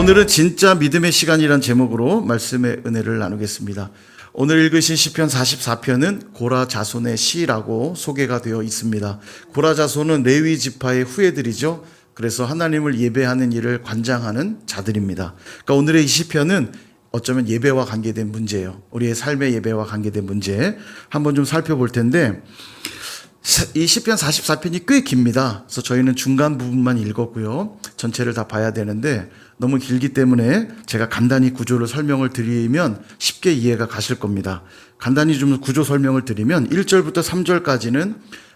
오늘은 진짜 믿음의 시간이란 제목으로 말씀의 은혜를 나누겠습니다. 오늘 읽으신 시편 44편은 고라 자손의 시라고 소개가 되어 있습니다. 고라 자손은 레위 지파의 후예들이죠. 그래서 하나님을 예배하는 일을 관장하는 자들입니다. 그러니까 오늘의 이 시편은 어쩌면 예배와 관계된 문제예요. 우리의 삶의 예배와 관계된 문제 한번 좀 살펴볼 텐데, 이 시편 44편이 꽤 깁니다. 그래서 저희는 중간 부분만 읽었고요. 전체를 다 봐야 되는데 너무 길기 때문에 제가 간단히 구조를 설명을 드리면 쉽게 이해가 가실 겁니다. 간단히 좀 구조 설명을 드리면 1절부터 3절까지는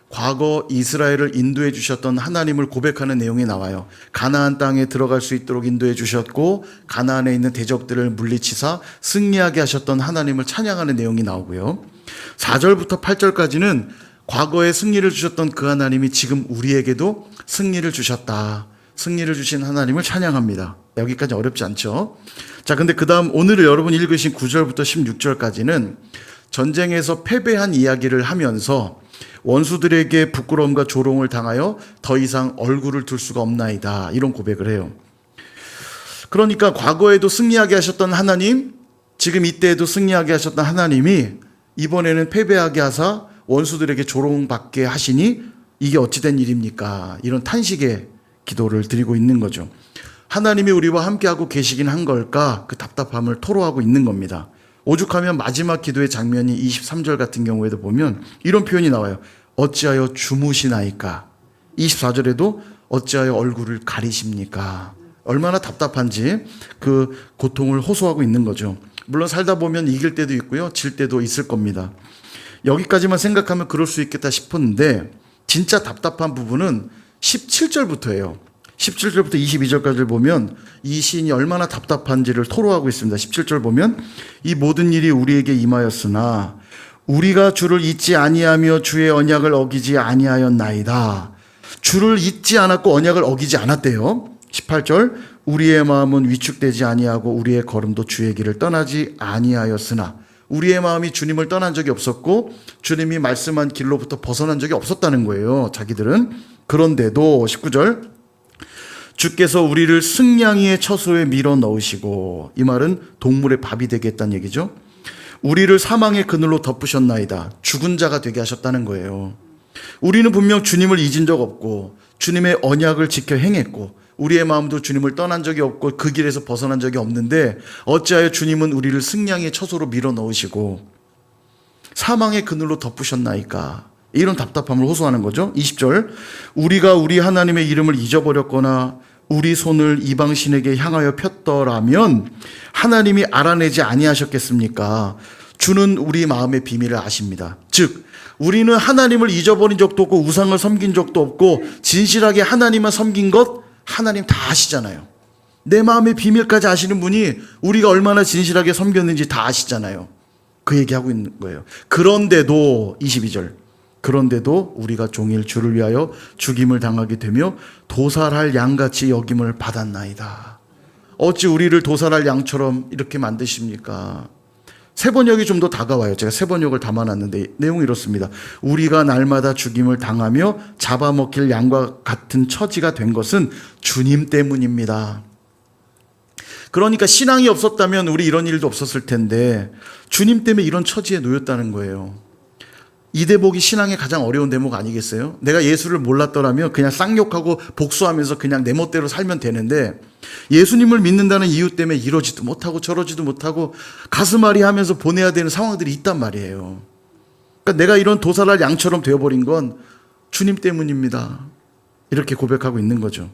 과거 이스라엘을 인도해 주셨던 하나님을 고백하는 내용이 나와요. 가나안 땅에 들어갈 수 있도록 인도해 주셨고 가나안에 있는 대적들을 물리치사 승리하게 하셨던 하나님을 찬양하는 내용이 나오고요. 4절부터 8절까지는 과거에 승리를 주셨던 그 하나님이 지금 우리에게도 승리를 주셨다. 승리를 주신 하나님을 찬양합니다. 여기까지 어렵지 않죠? 자, 근데 그 다음 오늘 여러분 읽으신 9절부터 16절까지는 전쟁에서 패배한 이야기를 하면서 원수들에게 부끄러움과 조롱을 당하여 더 이상 얼굴을 들 수가 없나이다. 이런 고백을 해요. 그러니까 과거에도 승리하게 하셨던 하나님, 지금 이때에도 승리하게 하셨던 하나님이 이번에는 패배하게 하사 원수들에게 조롱받게 하시니 이게 어찌된 일입니까? 이런 탄식의 기도를 드리고 있는 거죠. 하나님이 우리와 함께하고 계시긴 한 걸까? 그 답답함을 토로하고 있는 겁니다. 오죽하면 마지막 기도의 장면이 23절 같은 경우에도 보면 이런 표현이 나와요. 어찌하여 주무시나이까? 24절에도 어찌하여 얼굴을 가리십니까? 얼마나 답답한지 그 고통을 호소하고 있는 거죠. 물론 살다 보면 이길 때도 있고요. 질 때도 있을 겁니다. 여기까지만 생각하면 그럴 수 있겠다 싶었는데 진짜 답답한 부분은 17절부터예요. 17절부터 22절까지를 보면 이 시인이 얼마나 답답한지를 토로하고 있습니다. 17절 보면 이 모든 일이 우리에게 임하였으나 우리가 주를 잊지 아니하며 주의 언약을 어기지 아니하였나이다. 주를 잊지 않았고 언약을 어기지 않았대요. 18절 우리의 마음은 위축되지 아니하고 우리의 걸음도 주의 길을 떠나지 아니하였으나 우리의 마음이 주님을 떠난 적이 없었고 주님이 말씀한 길로부터 벗어난 적이 없었다는 거예요. 자기들은. 그런데도 19절 주께서 우리를 승냥이의 처소에 밀어 넣으시고, 이 말은 동물의 밥이 되겠다는 얘기죠. 우리를 사망의 그늘로 덮으셨나이다. 죽은 자가 되게 하셨다는 거예요. 우리는 분명 주님을 잊은 적 없고 주님의 언약을 지켜 행했고 우리의 마음도 주님을 떠난 적이 없고 그 길에서 벗어난 적이 없는데 어찌하여 주님은 우리를 승냥이의 처소로 밀어 넣으시고 사망의 그늘로 덮으셨나이까? 이런 답답함을 호소하는 거죠. 20절 우리가 우리 하나님의 이름을 잊어버렸거나 우리 손을 이방신에게 향하여 폈더라면 하나님이 알아내지 아니하셨겠습니까? 주는 우리 마음의 비밀을 아십니다. 즉 우리는 하나님을 잊어버린 적도 없고 우상을 섬긴 적도 없고 진실하게 하나님만 섬긴 것 하나님 다 아시잖아요. 내 마음의 비밀까지 아시는 분이 우리가 얼마나 진실하게 섬겼는지 다 아시잖아요. 그 얘기하고 있는 거예요. 그런데도 22절 그런데도 우리가 종일 주를 위하여 죽임을 당하게 되며 도살할 양같이 여김을 받았나이다. 어찌 우리를 도살할 양처럼 이렇게 만드십니까? 세 번역이 좀 더 다가와요. 제가 세 번역을 담아놨는데 내용이 이렇습니다. 우리가 날마다 죽임을 당하며 잡아먹힐 양과 같은 처지가 된 것은 주님 때문입니다. 그러니까 신앙이 없었다면 우리 이런 일도 없었을 텐데 주님 때문에 이런 처지에 놓였다는 거예요. 이 대목이 신앙의 가장 어려운 대목 아니겠어요? 내가 예수를 몰랐더라면 그냥 쌍욕하고 복수하면서 그냥 내 멋대로 살면 되는데 예수님을 믿는다는 이유 때문에 이러지도 못하고 저러지도 못하고 가슴앓이 하면서 보내야 되는 상황들이 있단 말이에요. 그러니까 내가 이런 도살할 양처럼 되어버린 건 주님 때문입니다. 이렇게 고백하고 있는 거죠.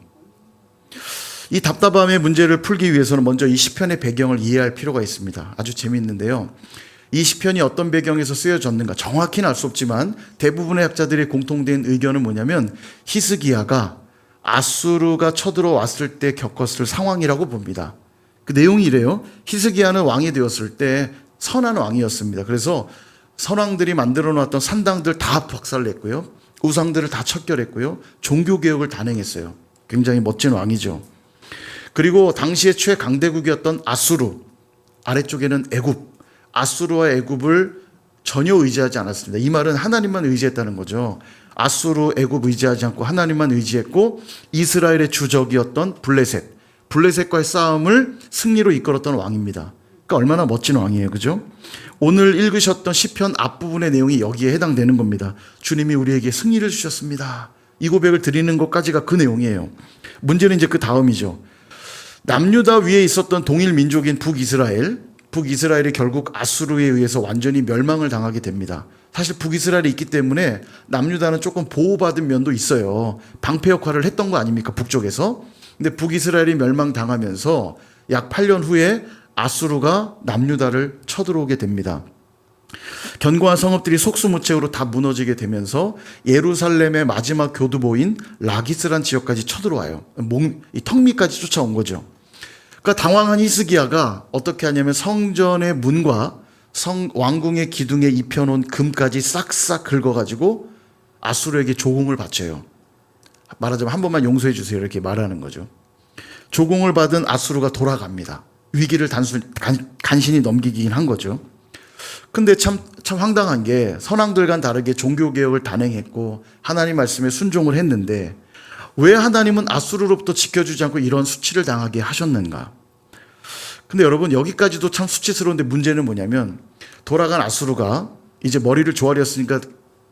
이 답답함의 문제를 풀기 위해서는 먼저 이 시편의 배경을 이해할 필요가 있습니다. 아주 재미있는데요. 이 시편이 어떤 배경에서 쓰여졌는가 정확히는 알 수 없지만 대부분의 학자들의 공통된 의견은 뭐냐면 히스기야가 아수르가 쳐들어왔을 때 겪었을 상황이라고 봅니다. 그 내용이 이래요. 히스기야는 왕이 되었을 때 선한 왕이었습니다. 그래서 선왕들이 만들어 놨던 산당들 다 박살냈고요. 우상들을 다 척결했고요. 종교개혁을 단행했어요. 굉장히 멋진 왕이죠. 그리고 당시에 최강대국이었던 아수르, 아래쪽에는 애굽, 아수르와 애굽을 전혀 의지하지 않았습니다. 이 말은 하나님만 의지했다는 거죠. 아수르, 애굽 의지하지 않고 하나님만 의지했고 이스라엘의 주적이었던 블레셋, 블레셋과의 싸움을 승리로 이끌었던 왕입니다. 그러니까 얼마나 멋진 왕이에요. 그죠? 오늘 읽으셨던 시편 앞부분의 내용이 여기에 해당되는 겁니다. 주님이 우리에게 승리를 주셨습니다. 이 고백을 드리는 것까지가 그 내용이에요. 문제는 이제 그 다음이죠. 남유다 위에 있었던 동일 민족인 북이스라엘이 결국 아수르에 의해서 완전히 멸망을 당하게 됩니다. 사실 북이스라엘이 있기 때문에 남유다는 조금 보호받은 면도 있어요. 방패 역할을 했던 거 아닙니까? 북쪽에서. 근데 북이스라엘이 멸망당하면서 약 8년 후에 아수르가 남유다를 쳐들어오게 됩니다. 견고한 성읍들이 속수무책으로 다 무너지게 되면서 예루살렘의 마지막 교두보인 라기스란 지역까지 쳐들어와요. 이 턱밑까지 쫓아온 거죠. 그러니까 당황한 히스기야가 어떻게 하냐면 성전의 문과 왕궁의 기둥에 입혀놓은 금까지 싹싹 긁어가지고 아수르에게 조공을 바쳐요. 말하자면 한 번만 용서해 주세요 이렇게 말하는 거죠. 조공을 받은 아수르가 돌아갑니다. 위기를 간신히 넘기긴 한 거죠. 근데 참 황당한 게 선왕들과는 다르게 종교개혁을 단행했고 하나님 말씀에 순종을 했는데 왜 하나님은 아수르로부터 지켜주지 않고 이런 수치를 당하게 하셨는가? 근데 여러분 여기까지도 참 수치스러운데 문제는 뭐냐면 돌아간 아수르가 이제 머리를 조아렸으니까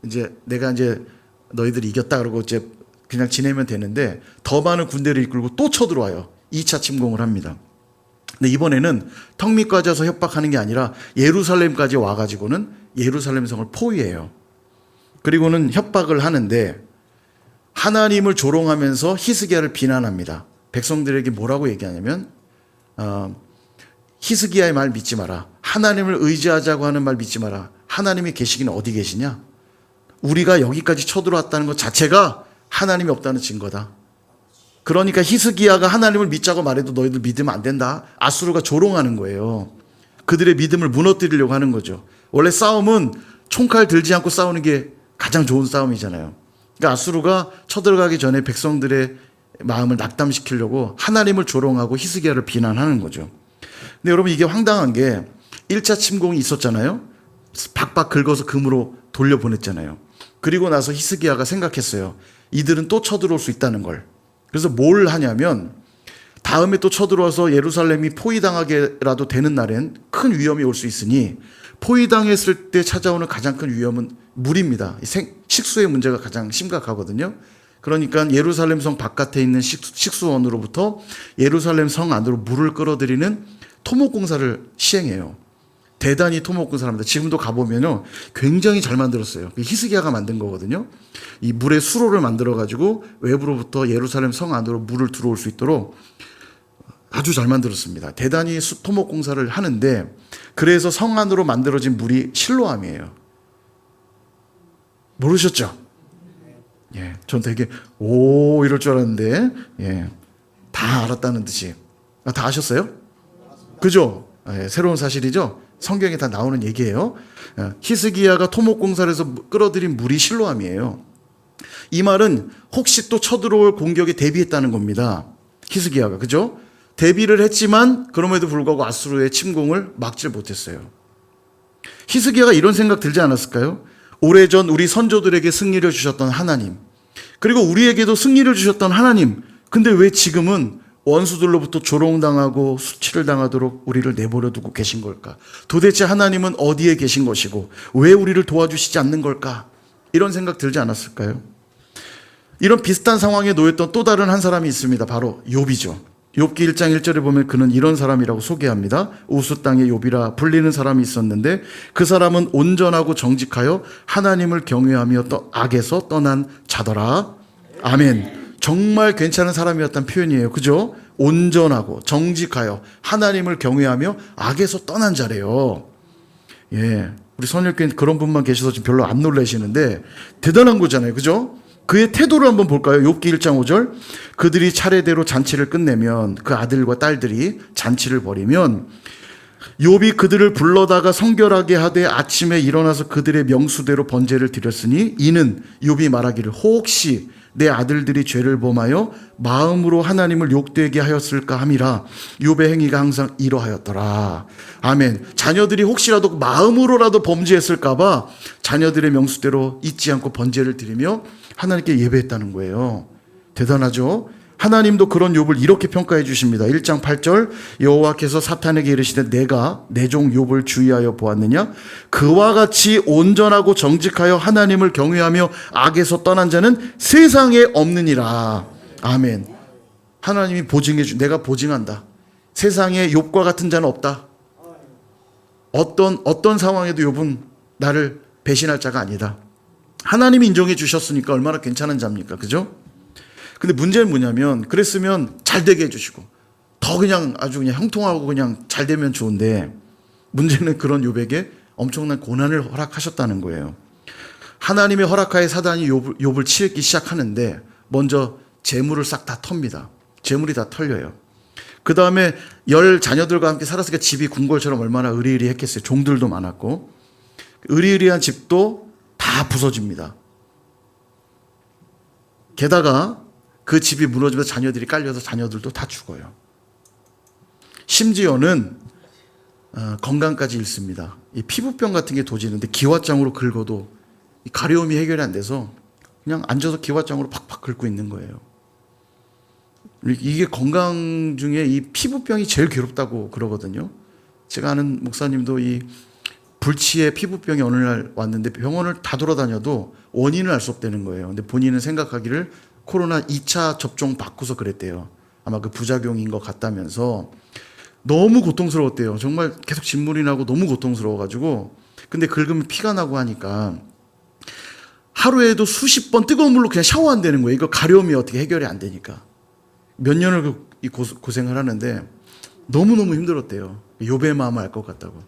이제 내가 이제 너희들이 이겼다 그러고 이제 그냥 지내면 되는데 더 많은 군대를 이끌고 또 쳐들어와요. 2차 침공을 합니다. 근데 이번에는 턱밑까지 와서 협박하는 게 아니라 예루살렘까지 와가지고는 예루살렘 성을 포위해요. 그리고는 협박을 하는데 하나님을 조롱하면서 히스기야를 비난합니다. 백성들에게 뭐라고 얘기하냐면 히스기야의 말 믿지 마라. 하나님을 의지하자고 하는 말 믿지 마라. 하나님이 계시기는 어디 계시냐? 우리가 여기까지 쳐들어왔다는 것 자체가 하나님이 없다는 증거다. 그러니까 히스기야가 하나님을 믿자고 말해도 너희들 믿으면 안 된다. 아수르가 조롱하는 거예요. 그들의 믿음을 무너뜨리려고 하는 거죠. 원래 싸움은 총칼 들지 않고 싸우는 게 가장 좋은 싸움이잖아요. 그러니까 아수르가 쳐들어가기 전에 백성들의 마음을 낙담시키려고 하나님을 조롱하고 히스기야를 비난하는 거죠. 근데 여러분 이게 황당한 게 1차 침공이 있었잖아요. 박박 긁어서 금으로 돌려보냈잖아요. 그리고 나서 히스기야가 생각했어요. 이들은 또 쳐들어올 수 있다는 걸. 그래서 뭘 하냐면 다음에 또 쳐들어와서 예루살렘이 포위당하게라도 되는 날엔 큰 위험이 올 수 있으니 포위당했을 때 찾아오는 가장 큰 위험은 물입니다. 식수의 문제가 가장 심각하거든요. 그러니까 예루살렘 성 바깥에 있는 식수원으로부터 예루살렘 성 안으로 물을 끌어들이는 토목공사를 시행해요. 대단히 토목공사를 합니다. 지금도 가보면요. 굉장히 잘 만들었어요. 히스기야가 만든 거거든요. 이 물의 수로를 만들어가지고 외부로부터 예루살렘 성 안으로 물을 들어올 수 있도록 아주 잘 만들었습니다. 대단히 토목공사를 하는데 그래서 성 안으로 만들어진 물이 실로암이에요. 모르셨죠? 예, 전 되게 오 이럴 줄 알았는데 예, 다 알았다는 듯이 다 아셨어요? 그죠? 예, 새로운 사실이죠? 성경에 다 나오는 얘기예요. 히스기야가 토목공사를 해서 끌어들인 물이 실로암이에요. 이 말은 혹시 또 쳐들어올 공격에 대비했다는 겁니다. 히스기야가 그죠? 대비를 했지만 그럼에도 불구하고 아수르의 침공을 막질 못했어요. 히스기야가 이런 생각 들지 않았을까요? 오래전 우리 선조들에게 승리를 주셨던 하나님, 그리고 우리에게도 승리를 주셨던 하나님, 근데 왜 지금은 원수들로부터 조롱당하고 수치를 당하도록 우리를 내버려 두고 계신 걸까? 도대체 하나님은 어디에 계신 것이고 왜 우리를 도와주시지 않는 걸까? 이런 생각 들지 않았을까요? 이런 비슷한 상황에 놓였던 또 다른 한 사람이 있습니다. 바로 욥이죠. 욥기 1장 1절에 보면 그는 이런 사람이라고 소개합니다. 우스 땅의 욥이라 불리는 사람이 있었는데 그 사람은 온전하고 정직하여 하나님을 경외하며 악에서 떠난 자더라. 아멘. 정말 괜찮은 사람이었다는 표현이에요. 그죠? 온전하고 정직하여 하나님을 경외하며 악에서 떠난 자래요. 예. 우리 선율교인 그런 분만 계셔서 지금 별로 안 놀라시는데 대단한 거잖아요. 그죠? 그의 태도를 한번 볼까요? 욥기 1장 5절. 그들이 차례대로 잔치를 끝내면 그 아들과 딸들이 잔치를 벌이면 욥이 그들을 불러다가 성결하게 하되 아침에 일어나서 그들의 명수대로 번제를 드렸으니 이는 욥이 말하기를 혹시 내 아들들이 죄를 범하여 마음으로 하나님을 욕되게 하였을까 함이라. 욥의 행위가 항상 이러하였더라. 아멘. 자녀들이 혹시라도 마음으로라도 범죄했을까 봐 자녀들의 명수대로 잊지 않고 번제를 드리며 하나님께 예배했다는 거예요. 대단하죠? 하나님도 그런 욥을 이렇게 평가해 주십니다. 1장 8절 여호와께서 사탄에게 이르시되 내가 내 종 욥을 주의하여 보았느냐 그와 같이 온전하고 정직하여 하나님을 경외하며 악에서 떠난 자는 세상에 없느니라. 아멘. 하나님이 내가 보증한다. 세상에 욥과 같은 자는 없다. 어떤 상황에도 욥은 나를 배신할 자가 아니다. 하나님이 인정해 주셨으니까 얼마나 괜찮은 자입니까? 그죠? 근데 문제는 뭐냐면 그랬으면 잘 되게 해주시고 더 그냥 아주 그냥 형통하고 그냥 잘 되면 좋은데 문제는 그런 욥에게 엄청난 고난을 허락하셨다는 거예요. 하나님의 허락하에 사단이 욥을 치르기 시작하는데 먼저 재물을 싹 다 텁니다. 재물이 다 털려요. 그 다음에 10 자녀들과 함께 살았으니까 집이 궁궐처럼 얼마나 의리의리했겠어요. 종들도 많았고 의리의리한 집도 다 부서집니다. 게다가 그 집이 무너지면서 자녀들이 깔려서 자녀들도 다 죽어요. 심지어는 건강까지 잃습니다. 이 피부병 같은 게 도지는데 기왓장으로 긁어도 이 가려움이 해결이 안 돼서 그냥 앉아서 기왓장으로 팍팍 긁고 있는 거예요. 이게 건강 중에 이 피부병이 제일 괴롭다고 그러거든요. 제가 아는 목사님도 이 불치의 피부병이 어느 날 왔는데 병원을 다 돌아다녀도 원인을 알 수 없다는 거예요. 근데 본인은 생각하기를 코로나 2차 접종 받고서 그랬대요. 아마 그 부작용인 것 같다면서 너무 고통스러웠대요. 정말 계속 진물이 나고 너무 고통스러워가지고 근데 긁으면 피가 나고 하니까 하루에도 수십 번 뜨거운 물로 그냥 샤워한다는 거예요. 이거 가려움이 어떻게 해결이 안 되니까. 몇 년을 고생을 하는데 너무너무 힘들었대요. 욥의 마음을 알 것 같다고.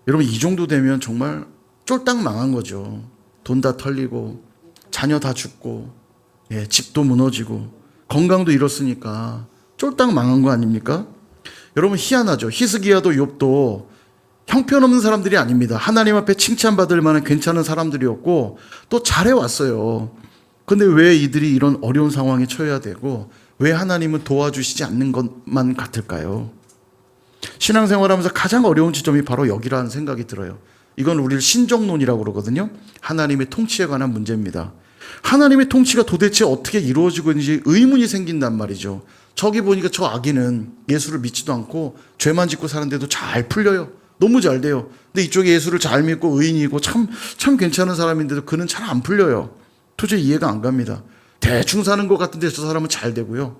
여러분 이 정도 되면 정말 쫄딱 망한 거죠. 돈 다 털리고 자녀 다 죽고 집도 무너지고 건강도 잃었으니까 쫄딱 망한 거 아닙니까? 여러분 희한하죠. 히스기야도 욥도 형편없는 사람들이 아닙니다. 하나님 앞에 칭찬받을 만한 괜찮은 사람들이었고 또 잘해왔어요. 근데 왜 이들이 이런 어려운 상황에 처해야 되고 왜 하나님은 도와주시지 않는 것만 같을까요? 신앙생활하면서 가장 어려운 지점이 바로 여기라는 생각이 들어요. 이건 우리를 신정론이라고 그러거든요. 하나님의 통치에 관한 문제입니다. 하나님의 통치가 도대체 어떻게 이루어지고 있는지 의문이 생긴단 말이죠. 저기 보니까 저 아기는 예수를 믿지도 않고 죄만 짓고 사는데도 잘 풀려요. 너무 잘 돼요. 근데 이쪽에 예수를 잘 믿고 의인이고 참 괜찮은 사람인데도 그는 잘 안 풀려요. 도저히 이해가 안 갑니다. 대충 사는 것 같은데 저 사람은 잘 되고요.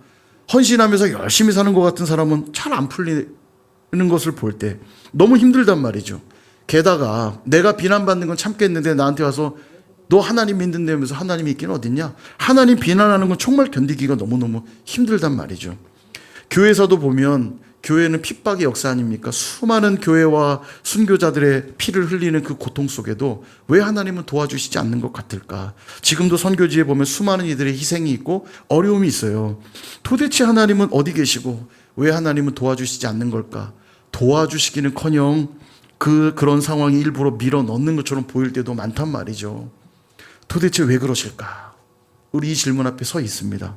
헌신하면서 열심히 사는 것 같은 사람은 잘 안 풀리는 것을 볼 때 너무 힘들단 말이죠. 게다가 내가 비난받는 건 참겠는데 나한테 와서 너 하나님 믿는다면서 하나님이 있긴 어딨냐? 하나님 비난하는 건 정말 견디기가 너무너무 힘들단 말이죠. 교회에서도 보면 교회는 핍박의 역사 아닙니까? 수많은 교회와 순교자들의 피를 흘리는 그 고통 속에도 왜 하나님은 도와주시지 않는 것 같을까? 지금도 선교지에 보면 수많은 이들의 희생이 있고 어려움이 있어요. 도대체 하나님은 어디 계시고 왜 하나님은 도와주시지 않는 걸까? 도와주시기는커녕 그런 상황이 일부러 밀어 넣는 것처럼 보일 때도 많단 말이죠. 도대체 왜 그러실까? 우리 이 질문 앞에 서 있습니다.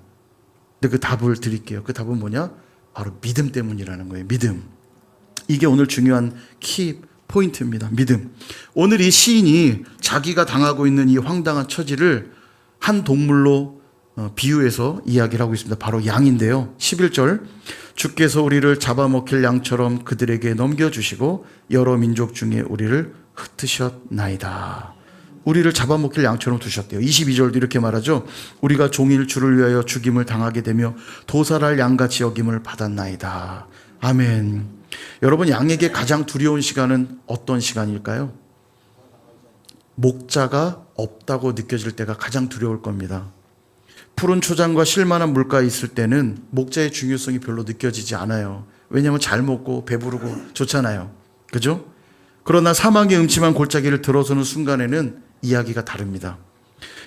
근데 그 답을 드릴게요. 그 답은 뭐냐? 바로 믿음 때문이라는 거예요. 믿음. 이게 오늘 중요한 키 포인트입니다. 믿음. 오늘 이 시인이 자기가 당하고 있는 이 황당한 처지를 한 동물로 비유해서 이야기를 하고 있습니다. 바로 양인데요. 11절 주께서 우리를 잡아먹힐 양처럼 그들에게 넘겨주시고 여러 민족 중에 우리를 흩으셨나이다. 우리를 잡아먹힐 양처럼 두셨대요. 22절도 이렇게 말하죠. 우리가 종일 주를 위하여 죽임을 당하게 되며 도살할 양같이 여김을 받았나이다. 아멘. 여러분 양에게 가장 두려운 시간은 어떤 시간일까요? 목자가 없다고 느껴질 때가 가장 두려울 겁니다. 푸른 초장과 쉴만한 물가에 있을 때는 목자의 중요성이 별로 느껴지지 않아요. 왜냐하면 잘 먹고 배부르고 좋잖아요. 그죠? 그러나 사막의 음침한 골짜기를 들어서는 순간에는 이야기가 다릅니다.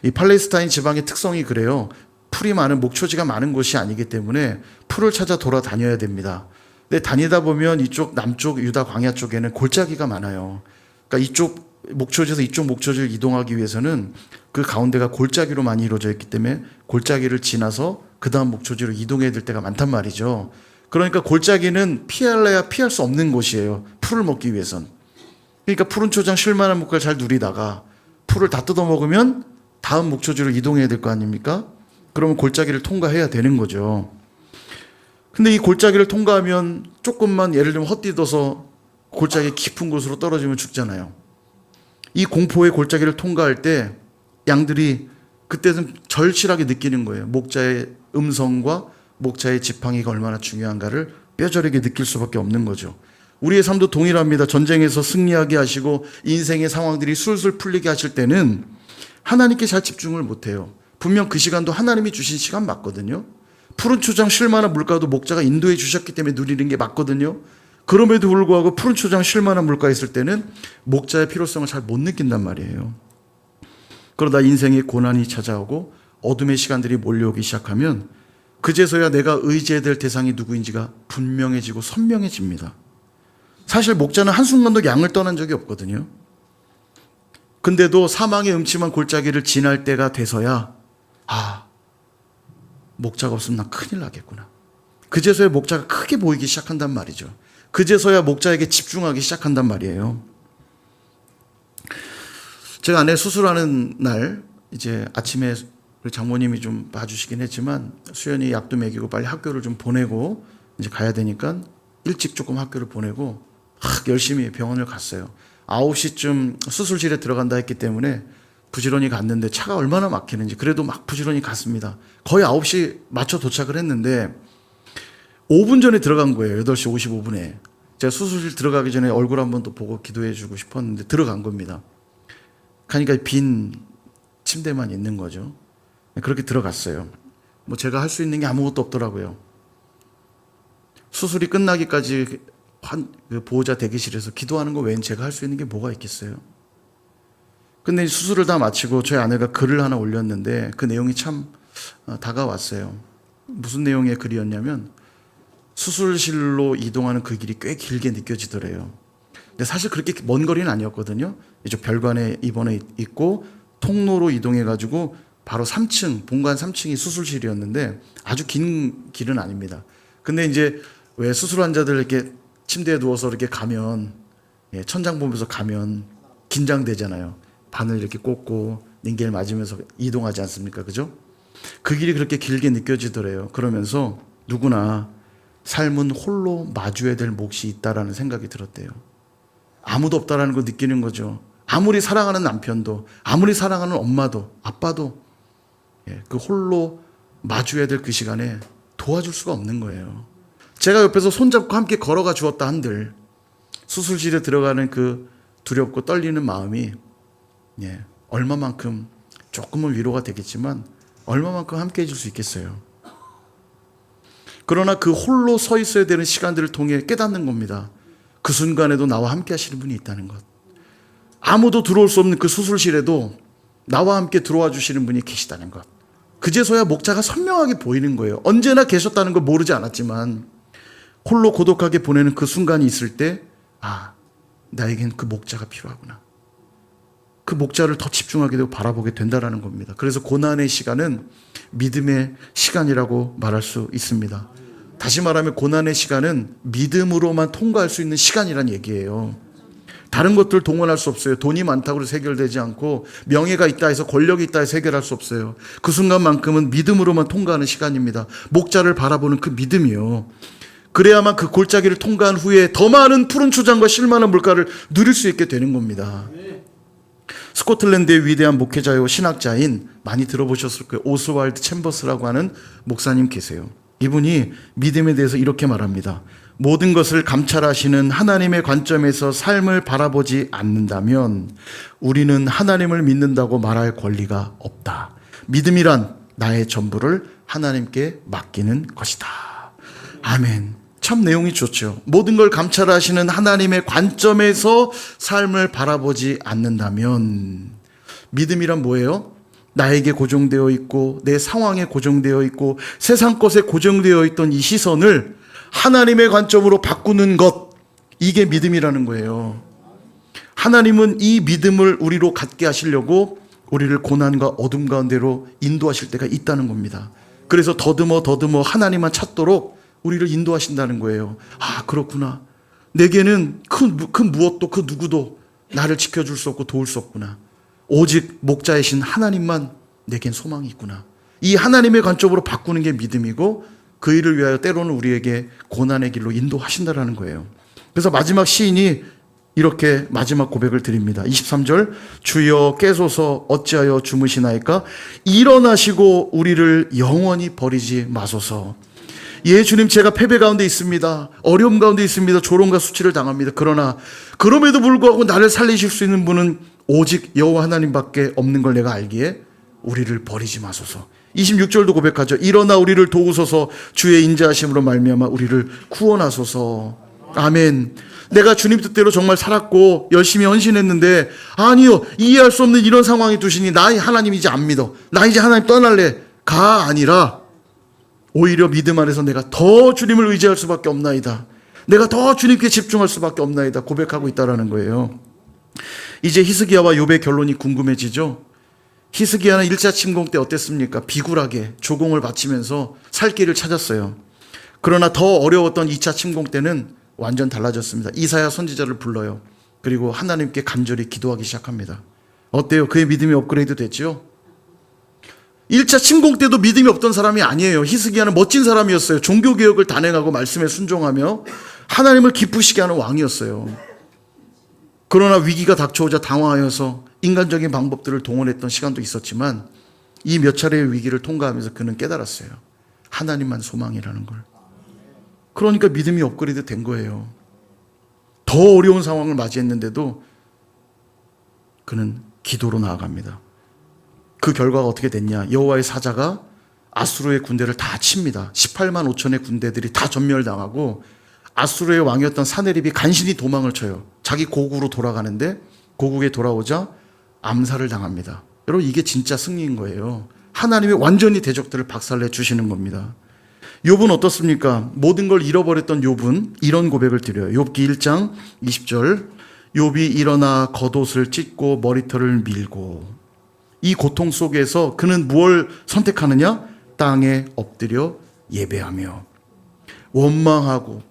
이 팔레스타인 지방의 특성이 그래요. 풀이 많은 목초지가 많은 곳이 아니기 때문에 풀을 찾아 돌아다녀야 됩니다. 근데 다니다 보면 이쪽 남쪽 유다 광야 쪽에는 골짜기가 많아요. 그러니까 이쪽 목초지에서 이쪽 목초지를 이동하기 위해서는 그 가운데가 골짜기로 많이 이루어져 있기 때문에 골짜기를 지나서 그 다음 목초지로 이동해야 될 때가 많단 말이죠. 그러니까 골짜기는 피할래야 피할 수 없는 곳이에요. 풀을 먹기 위해선. 그러니까 푸른 초장 쉴만한 물가를 잘 누리다가 풀을 다 뜯어먹으면 다음 목초지로 이동해야 될 거 아닙니까? 그러면 골짜기를 통과해야 되는 거죠. 근데 이 골짜기를 통과하면 조금만 예를 들면 헛디뎌서 골짜기 깊은 곳으로 떨어지면 죽잖아요. 이 공포의 골짜기를 통과할 때 양들이 그때는 절실하게 느끼는 거예요. 목자의 음성과 목자의 지팡이가 얼마나 중요한가를 뼈저리게 느낄 수밖에 없는 거죠. 우리의 삶도 동일합니다. 전쟁에서 승리하게 하시고 인생의 상황들이 술술 풀리게 하실 때는 하나님께 잘 집중을 못해요. 분명 그 시간도 하나님이 주신 시간 맞거든요. 푸른 초장 쉴 만한 물가도 목자가 인도해 주셨기 때문에 누리는 게 맞거든요. 그럼에도 불구하고 푸른 초장 쉴 만한 물가에 있을 때는 목자의 필요성을 잘 못 느낀단 말이에요. 그러다 인생의 고난이 찾아오고 어둠의 시간들이 몰려오기 시작하면 그제서야 내가 의지해야 될 대상이 누구인지가 분명해지고 선명해집니다. 사실 목자는 한순간도 양을 떠난 적이 없거든요. 근데도 사망의 음침한 골짜기를 지날 때가 돼서야 목자가 없으면 난 큰일 나겠구나. 그제서야 목자가 크게 보이기 시작한단 말이죠. 그제서야 목자에게 집중하기 시작한단 말이에요. 제가 아내 수술하는 날 이제 아침에 우리 장모님이 좀 봐주시긴 했지만 수연이 약도 먹이고 빨리 학교를 좀 보내고 이제 가야 되니까 일찍 조금 학교를 보내고 열심히 병원을 갔어요. 9시쯤 수술실에 들어간다 했기 때문에 부지런히 갔는데 차가 얼마나 막히는지 그래도 막 부지런히 갔습니다. 거의 9시 맞춰 도착을 했는데 5분 전에 들어간 거예요. 8시 55분에. 제가 수술실 들어가기 전에 얼굴 한번 또 보고 기도해 주고 싶었는데 들어간 겁니다. 가니까 빈 침대만 있는 거죠. 그렇게 들어갔어요. 뭐 제가 할 수 있는 게 아무것도 없더라고요. 수술이 끝나기까지 그 보호자 대기실에서 기도하는 거 외엔 제가 할 수 있는 게 뭐가 있겠어요. 근데 수술을 다 마치고 저희 아내가 글을 하나 올렸는데 그 내용이 참 다가왔어요. 무슨 내용의 글이었냐면 수술실로 이동하는 그 길이 꽤 길게 느껴지더래요. 근데 사실 그렇게 먼 거리는 아니었거든요. 이제 별관에 입원해 있고 통로로 이동해가지고 바로 3층, 본관 3층이 수술실이었는데 아주 긴 길은 아닙니다. 근데 이제 왜 수술 환자들 이렇게 침대에 누워서 이렇게 가면 천장 보면서 가면 긴장되잖아요. 바늘 이렇게 꽂고 닌겔 맞으면서 이동하지 않습니까? 그죠? 그 길이 그렇게 길게 느껴지더래요. 그러면서 누구나 삶은 홀로 마주해야 될 몫이 있다라는 생각이 들었대요. 아무도 없다라는 걸 느끼는 거죠. 아무리 사랑하는 남편도, 아무리 사랑하는 엄마도, 아빠도 그 홀로 마주해야 될 그 시간에 도와줄 수가 없는 거예요. 제가 옆에서 손잡고 함께 걸어가 주었다 한들 수술실에 들어가는 그 두렵고 떨리는 마음이 얼마만큼 조금은 위로가 되겠지만 얼마만큼 함께 해줄 수 있겠어요. 그러나 그 홀로 서 있어야 되는 시간들을 통해 깨닫는 겁니다. 그 순간에도 나와 함께 하시는 분이 있다는 것. 아무도 들어올 수 없는 그 수술실에도 나와 함께 들어와 주시는 분이 계시다는 것. 그제서야 목자가 선명하게 보이는 거예요. 언제나 계셨다는 걸 모르지 않았지만 홀로 고독하게 보내는 그 순간이 있을 때 나에겐 그 목자가 필요하구나. 그 목자를 더 집중하게 되고 바라보게 된다는 겁니다. 그래서 고난의 시간은 믿음의 시간이라고 말할 수 있습니다. 다시 말하면 고난의 시간은 믿음으로만 통과할 수 있는 시간이란 얘기예요. 다른 것들 동원할 수 없어요. 돈이 많다고 해서 해결되지 않고 명예가 있다 해서 권력이 있다 해서 해결할 수 없어요. 그 순간만큼은 믿음으로만 통과하는 시간입니다. 목자를 바라보는 그 믿음이요. 그래야만 그 골짜기를 통과한 후에 더 많은 푸른 초장과 쉴만한 물가를 누릴 수 있게 되는 겁니다. 스코틀랜드의 위대한 목회자요 신학자인 많이 들어보셨을 거예요. 오스왈드 챔버스라고 하는 목사님 계세요. 이분이 믿음에 대해서 이렇게 말합니다. 모든 것을 감찰하시는 하나님의 관점에서 삶을 바라보지 않는다면 우리는 하나님을 믿는다고 말할 권리가 없다. 믿음이란 나의 전부를 하나님께 맡기는 것이다. 아멘. 참 내용이 좋죠. 모든 걸 감찰하시는 하나님의 관점에서 삶을 바라보지 않는다면 믿음이란 뭐예요? 나에게 고정되어 있고 내 상황에 고정되어 있고 세상 것에 고정되어 있던 이 시선을 하나님의 관점으로 바꾸는 것, 이게 믿음이라는 거예요. 하나님은 이 믿음을 우리로 갖게 하시려고 우리를 고난과 어둠 가운데로 인도하실 때가 있다는 겁니다. 그래서 더듬어 하나님만 찾도록 우리를 인도하신다는 거예요. 그렇구나. 내게는 그 무엇도 그 누구도 나를 지켜줄 수 없고 도울 수 없구나. 오직 목자이신 하나님만 내겐 소망이 있구나. 이 하나님의 관점으로 바꾸는 게 믿음이고 그 일을 위하여 때로는 우리에게 고난의 길로 인도하신다라는 거예요. 그래서 마지막 시인이 이렇게 마지막 고백을 드립니다. 23절 주여 깨소서 어찌하여 주무시나이까 일어나시고 우리를 영원히 버리지 마소서. 예, 주님, 제가 패배 가운데 있습니다. 어려움 가운데 있습니다. 조롱과 수치를 당합니다. 그러나 그럼에도 불구하고 나를 살리실 수 있는 분은 오직 여호와 하나님밖에 없는 걸 내가 알기에 우리를 버리지 마소서. 26절도 고백하죠. 일어나 우리를 도우소서. 주의 인자하심으로 말미암아 우리를 구원하소서. 아멘. 내가 주님 뜻대로 정말 살았고 열심히 헌신했는데 아니요, 이해할 수 없는 이런 상황이 두시니 나 하나님 이제 안 믿어, 나 이제 하나님 떠날래 가 아니라 오히려 믿음 안에서 내가 더 주님을 의지할 수밖에 없나이다, 내가 더 주님께 집중할 수밖에 없나이다 고백하고 있다라는 거예요. 이제 히스기야와 욥의 결론이 궁금해지죠. 히스기야는 1차 침공 때 어땠습니까? 비굴하게 조공을 바치면서 살 길을 찾았어요. 그러나 더 어려웠던 2차 침공 때는 완전 달라졌습니다. 이사야 선지자를 불러요. 그리고 하나님께 간절히 기도하기 시작합니다. 어때요? 그의 믿음이 업그레이드 됐죠? 1차 침공 때도 믿음이 없던 사람이 아니에요. 히스기야는 멋진 사람이었어요. 종교개혁을 단행하고 말씀에 순종하며 하나님을 기쁘시게 하는 왕이었어요. 그러나 위기가 닥쳐오자 당황하여서 인간적인 방법들을 동원했던 시간도 있었지만 이 몇 차례의 위기를 통과하면서 그는 깨달았어요. 하나님만 소망이라는 걸. 그러니까 믿음이 업그레이드 된 거예요. 더 어려운 상황을 맞이했는데도 그는 기도로 나아갑니다. 그 결과가 어떻게 됐냐? 여호와의 사자가 아수르의 군대를 다 칩니다. 18만 5천의 군대들이 다 전멸당하고 아수르의 왕이었던 사네립이 간신히 도망을 쳐요. 자기 고국으로 돌아가는데 고국에 돌아오자 암살을 당합니다. 여러분, 이게 진짜 승리인 거예요. 하나님이 완전히 대적들을 박살내 주시는 겁니다. 욥은 어떻습니까? 모든 걸 잃어버렸던 욥은 이런 고백을 드려요. 욥기 1장 20절 욥이 일어나 겉옷을 찢고 머리털을 밀고, 이 고통 속에서 그는 무엇을 선택하느냐? 땅에 엎드려 예배하며. 원망하고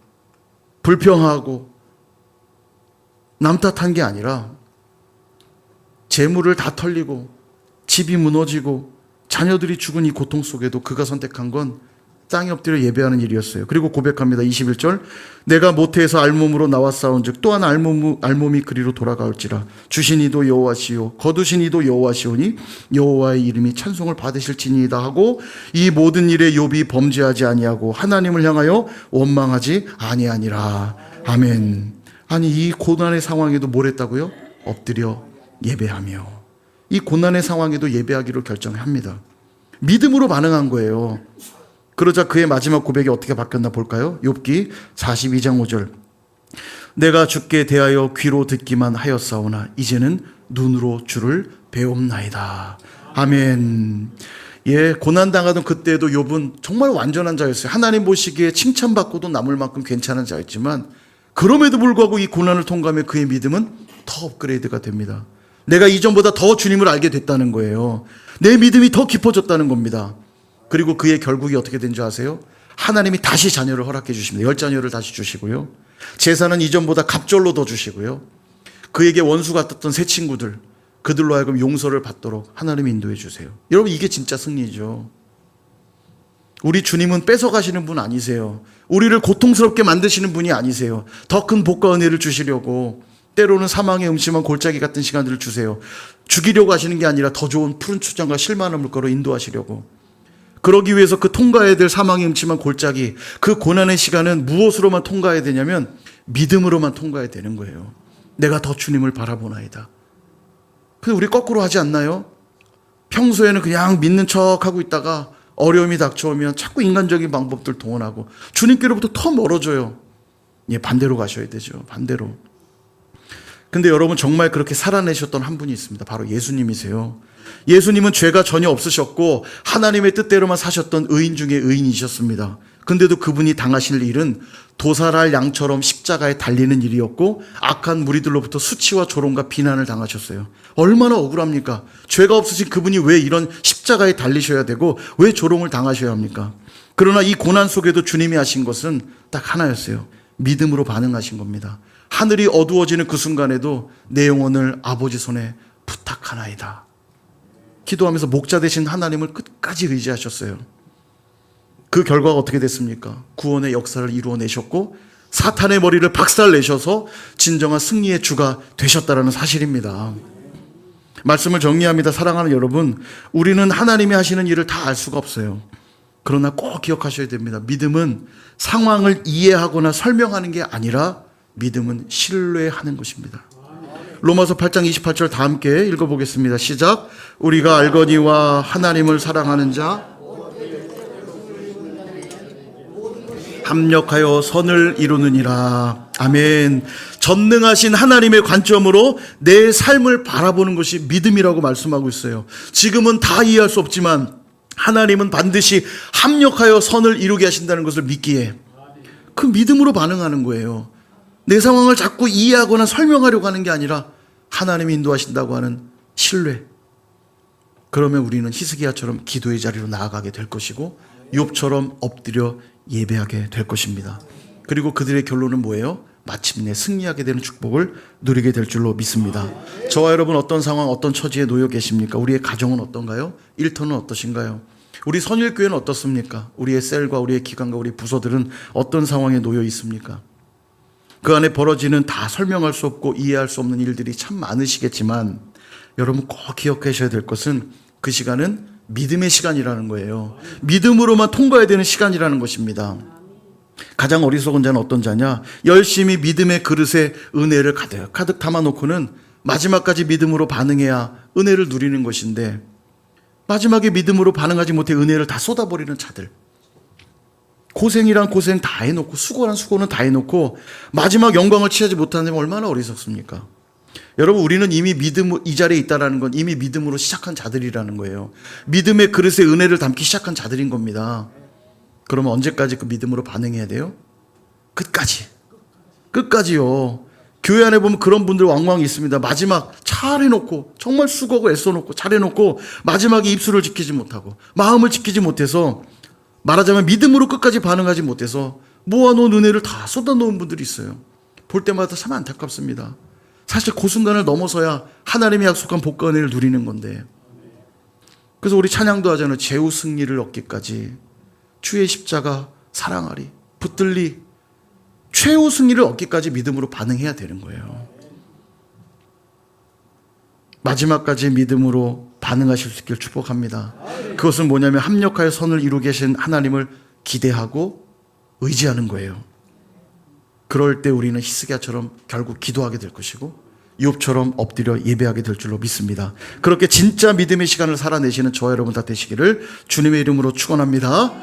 불평하고 남 탓한 게 아니라 재물을 다 털리고 집이 무너지고 자녀들이 죽은 이 고통 속에도 그가 선택한 건 땅에 엎드려 예배하는 일이었어요. 그리고 고백합니다. 21절 내가 모태에서 알몸으로 나왔사온즉 또한 알몸이 그리로 돌아가올지라. 주신 이도 여호와시요 거두신 이도 여호와시오니 여호와의 이름이 찬송을 받으실지니이다 하고 이 모든 일에 욥이 범죄하지 아니하고 하나님을 향하여 원망하지 아니하니라. 아멘. 아니, 이 고난의 상황에도 뭘 했다고요? 엎드려 예배하며. 이 고난의 상황에도 예배하기로 결정합니다. 믿음으로 반응한 거예요. 그러자 그의 마지막 고백이 어떻게 바뀌었나 볼까요? 욥기 42장 5절 내가 주께 대하여 귀로 듣기만 하였사오나 이제는 눈으로 주를 배옵나이다. 아멘. 예, 고난당하던 그때도 욥은 정말 완전한 자였어요. 하나님 보시기에 칭찬받고도 남을 만큼 괜찮은 자였지만 그럼에도 불구하고 이 고난을 통과하며 그의 믿음은 더 업그레이드가 됩니다. 내가 이전보다 더 주님을 알게 됐다는 거예요. 내 믿음이 더 깊어졌다는 겁니다. 그리고 그의 결국이 어떻게 된 줄 아세요? 하나님이 다시 자녀를 허락해 주십니다. 10자녀를 다시 주시고요. 재산은 이전보다 갑절로 더 주시고요. 그에게 원수 같았던 새 친구들, 그들로 하여금 용서를 받도록 하나님이 인도해 주세요. 여러분, 이게 진짜 승리죠. 우리 주님은 뺏어가시는 분 아니세요. 우리를 고통스럽게 만드시는 분이 아니세요. 더 큰 복과 은혜를 주시려고 때로는 사망의 음침한 골짜기 같은 시간들을 주세요. 죽이려고 하시는 게 아니라 더 좋은 푸른 추장과 실만한 물가로 인도하시려고. 그러기 위해서 그 통과해야 될 사망의 음침한 골짜기, 그 고난의 시간은 무엇으로만 통과해야 되냐면 믿음으로만 통과해야 되는 거예요. 내가 더 주님을 바라보나이다. 근데 우리 거꾸로 하지 않나요? 평소에는 그냥 믿는 척하고 있다가 어려움이 닥쳐오면 자꾸 인간적인 방법들 동원하고 주님께로부터 더 멀어져요. 예, 반대로 가셔야 되죠. 반대로. 근데 여러분, 정말 그렇게 살아내셨던 한 분이 있습니다. 바로 예수님이세요. 예수님은 죄가 전혀 없으셨고 하나님의 뜻대로만 사셨던 의인 중에 의인이셨습니다. 근데도 그분이 당하실 일은 도살할 양처럼 십자가에 달리는 일이었고 악한 무리들로부터 수치와 조롱과 비난을 당하셨어요. 얼마나 억울합니까? 죄가 없으신 그분이 왜 이런 십자가에 달리셔야 되고 왜 조롱을 당하셔야 합니까? 그러나 이 고난 속에도 주님이 하신 것은 딱 하나였어요. 믿음으로 반응하신 겁니다. 하늘이 어두워지는 그 순간에도 내 영혼을 아버지 손에 부탁하나이다. 기도하면서 목자 되신 하나님을 끝까지 의지하셨어요. 그 결과가 어떻게 됐습니까? 구원의 역사를 이루어내셨고 사탄의 머리를 박살내셔서 진정한 승리의 주가 되셨다는 사실입니다. 말씀을 정리합니다. 사랑하는 여러분, 우리는 하나님이 하시는 일을 다 알 수가 없어요. 그러나 꼭 기억하셔야 됩니다. 믿음은 상황을 이해하거나 설명하는 게 아니라 믿음은 신뢰하는 것입니다. 로마서 8장 28절 다 함께 읽어보겠습니다. 시작. 우리가 알거니와 하나님을 사랑하는 자 합력하여 선을 이루느니라. 아멘. 전능하신 하나님의 관점으로 내 삶을 바라보는 것이 믿음이라고 말씀하고 있어요. 지금은 다 이해할 수 없지만 하나님은 반드시 합력하여 선을 이루게 하신다는 것을 믿기에 그 믿음으로 반응하는 거예요. 내 상황을 자꾸 이해하거나 설명하려고 하는 게 아니라 하나님이 인도하신다고 하는 신뢰. 그러면 우리는 히스기야처럼 기도의 자리로 나아가게 될 것이고 욥처럼 엎드려 예배하게 될 것입니다. 그리고 그들의 결론은 뭐예요? 마침내 승리하게 되는 축복을 누리게 될 줄로 믿습니다. 저와 여러분 어떤 상황, 어떤 처지에 놓여 계십니까? 우리의 가정은 어떤가요? 일터는 어떠신가요? 우리 선일교회는 어떻습니까? 우리의 셀과 우리의 기관과 우리 부서들은 어떤 상황에 놓여 있습니까? 그 안에 벌어지는 다 설명할 수 없고 이해할 수 없는 일들이 참 많으시겠지만 여러분 꼭 기억하셔야 될 것은 그 시간은 믿음의 시간이라는 거예요. 믿음으로만 통과해야 되는 시간이라는 것입니다. 가장 어리석은 자는 어떤 자냐? 열심히 믿음의 그릇에 은혜를 가득 담아놓고는 마지막까지 믿음으로 반응해야 은혜를 누리는 것인데 마지막에 믿음으로 반응하지 못해 은혜를 다 쏟아버리는 자들. 고생이란 고생 다 해놓고 수고란 수고는 다 해놓고 마지막 영광을 취하지 못하는 얼마나 어리석습니까? 여러분 우리는 이미 믿음 이 자리에 있다는 건 이미 믿음으로 시작한 자들이라는 거예요. 믿음의 그릇에 은혜를 담기 시작한 자들인 겁니다. 그러면 언제까지 그 믿음으로 반응해야 돼요? 끝까지요. 교회 안에 보면 그런 분들 왕왕 있습니다. 마지막 잘해놓고 정말 수고하고 애써놓고 잘해놓고 마지막에 입술을 지키지 못하고 마음을 지키지 못해서 말하자면 믿음으로 끝까지 반응하지 못해서 모아놓은 은혜를 다 쏟아놓은 분들이 있어요. 볼 때마다 참 안타깝습니다. 사실 그 순간을 넘어서야 하나님이 약속한 복과 은혜를 누리는 건데 그래서 우리 찬양도 하잖아요. 최후 승리를 얻기까지 주의 십자가 사랑하리 붙들리 최후 승리를 얻기까지 믿음으로 반응해야 되는 거예요. 마지막까지 믿음으로 반응하실 수 있길 축복합니다. 그것은 뭐냐면 합력하여 선을 이루고 계신 하나님을 기대하고 의지하는 거예요. 그럴 때 우리는 히스기야처럼 결국 기도하게 될 것이고 욥처럼 엎드려 예배하게 될 줄로 믿습니다. 그렇게 진짜 믿음의 시간을 살아내시는 저와 여러분 다 되시기를 주님의 이름으로 축원합니다.